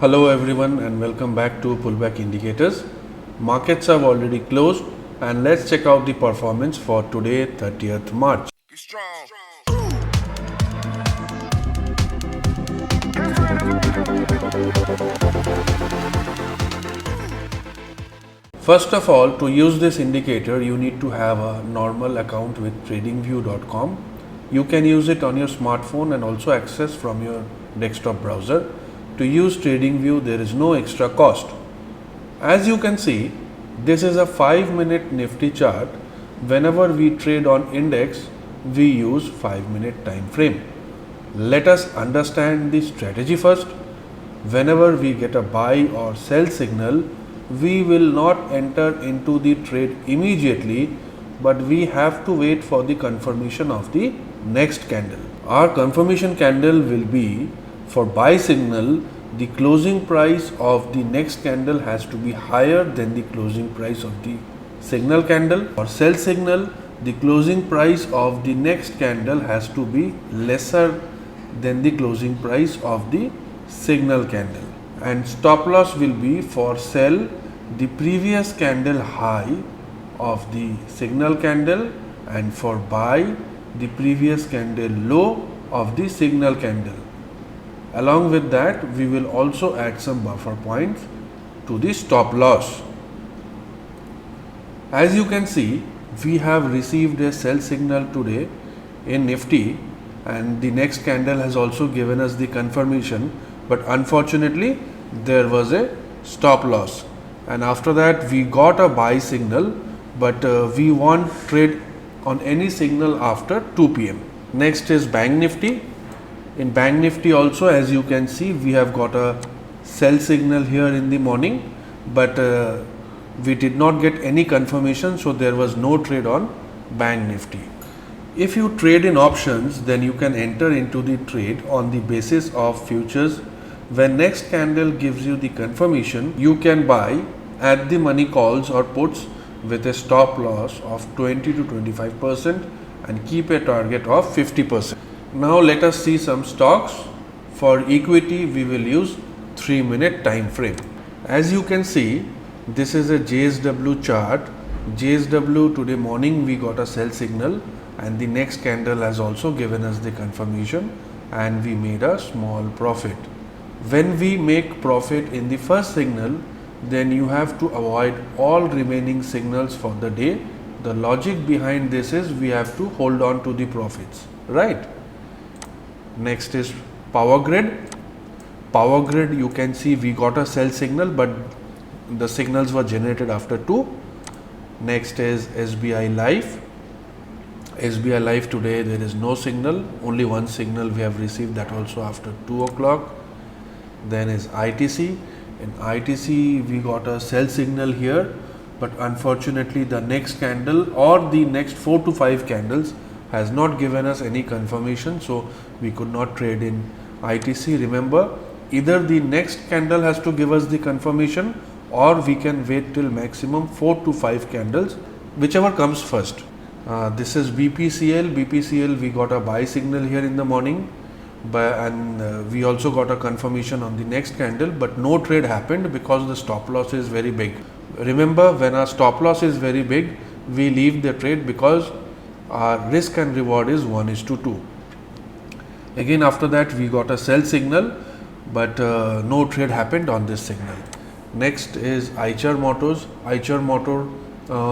Hello everyone and welcome back to Pullback Indicators. Markets have already closed and let's check out the performance for today 30th March. First of all, to use this indicator you need to have a normal account with tradingview.com. You can use it on your smartphone and also access from your desktop browser. To use TradingView, there is no extra cost. As you can see, this is a 5-minute Nifty chart. Whenever we trade on index, we use 5-minute time frame. Let us understand the strategy first. Whenever we get a buy or sell signal, we will not enter into the trade immediately, but we have to wait for the confirmation of the next candle. Our confirmation candle will be, for buy signal, the closing price of the next candle has to be higher than the closing price of the signal candle. For sell signal, the closing price of the next candle has to be lesser than the closing price of the signal candle. And stop loss will be, for sell, the previous candle high of the signal candle, and for buy, the previous candle low of the signal candle. Along with that, we will also add some buffer points to the stop loss. As you can see, we have received a sell signal today in Nifty, and the next candle has also given us the confirmation, but unfortunately there was a stop loss, and after that we got a buy signal, but we won't trade on any signal after 2 p.m. Next is Bank Nifty. In Bank Nifty also, as you can see, we have got a sell signal here in the morning, but we did not get any confirmation, so there was no trade on Bank Nifty. If you trade in options, then you can enter into the trade on the basis of futures. When next candle gives you the confirmation, you can buy at the money calls or puts with a stop loss of 20 to 25% and keep a target of 50%. Now let us see some stocks. For equity, we will use 3-minute time frame. As you can see, this is a JSW chart. JSW today morning we got a sell signal, and the next candle has also given us the confirmation, and we made a small profit. When we make profit in the first signal, then you have to avoid all remaining signals for the day. The logic behind this is we have to hold on to the profits, right? Next is Power Grid. Power Grid, you can see we got a sell signal, but the signals were generated after 2. Next is SBI Life. SBI Life today there is no signal, only one signal we have received, that also after 2 o'clock. Then is ITC. In ITC we got a sell signal here, but unfortunately the next candle or the next 4 to 5 candles has not given us any confirmation, so we could not trade in ITC. Remember, either the next candle has to give us the confirmation, or we can wait till maximum 4 to 5 candles, whichever comes first. This is Bpcl. Bpcl, we got a buy signal here in the morning, and we also got a confirmation on the next candle, but no trade happened because the stop loss is very big. Remember, when our stop loss is very big, we leave the trade because our risk and reward is 1:2. Again, after that we got a sell signal, but no trade happened on this signal. Next is iChar Motors. iChar Motor,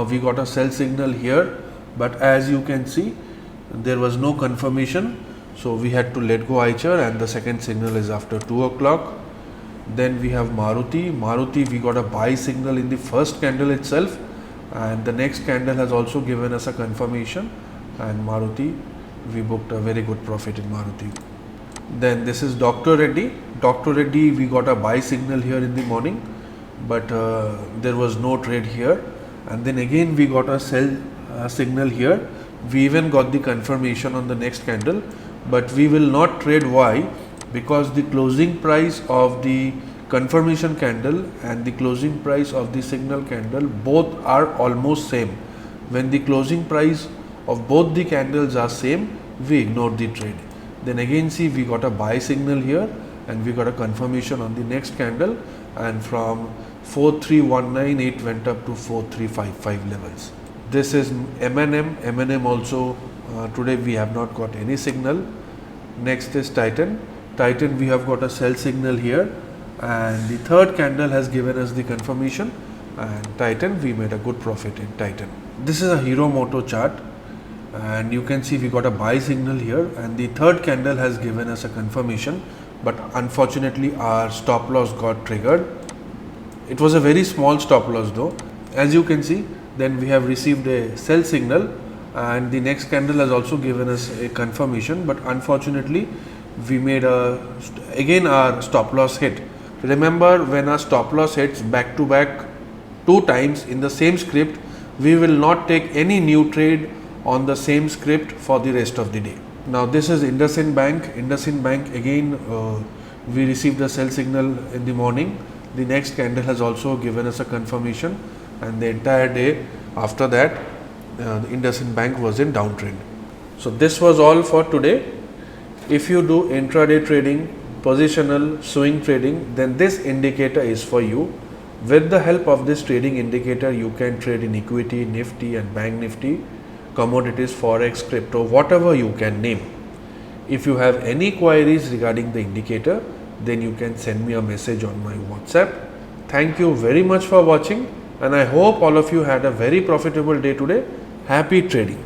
we got a sell signal here, but as you can see there was no confirmation, so we had to let go iChar, and the second signal is after 2 o'clock. Then we have Maruti. Maruti, we got a buy signal in the first candle itself, and the next candle has also given us a confirmation, and Maruti, we booked a very good profit in Maruti. Then this is Dr. Reddy. Dr. Reddy, we got a buy signal here in the morning, but there was no trade here, and then again we got a sell signal here. We even got the confirmation on the next candle, but we will not trade. Why? Because the closing price of the confirmation candle and the closing price of the signal candle both are almost same. When the closing price of both the candles are same, we ignore the trade. Then again see, we got a buy signal here, and we got a confirmation on the next candle, and from 4319 it went up to 4355 levels. This is M&M also today we have not got any signal. Next is Titan. Titan we have got a sell signal here, and the third candle has given us the confirmation, and Titan we made a good profit in Titan. This is a Hero Moto chart, and you can see we got a buy signal here, and the third candle has given us a confirmation, but unfortunately our stop loss got triggered. It was a very small stop loss though. As you can see, then we have received a sell signal, and the next candle has also given us a confirmation, but unfortunately we made again our stop loss hit. Remember, when our stop loss hits back to back 2 times in the same script, we will not take any new trade on the same script for the rest of the day. Now this is Indusin Bank. Indusin Bank again we received a sell signal in the morning. The next candle has also given us a confirmation, and the entire day after that Indusin Bank was in downtrend. So this was all for today. If you do intraday trading, positional swing trading, then this indicator is for you. With the help of this trading indicator, you can trade in equity, Nifty and Bank Nifty, commodities, Forex, crypto, whatever you can name. If you have any queries regarding the indicator, then you can send me a message on my WhatsApp. Thank you very much for watching, and I hope all of you had a very profitable day today. Happy trading.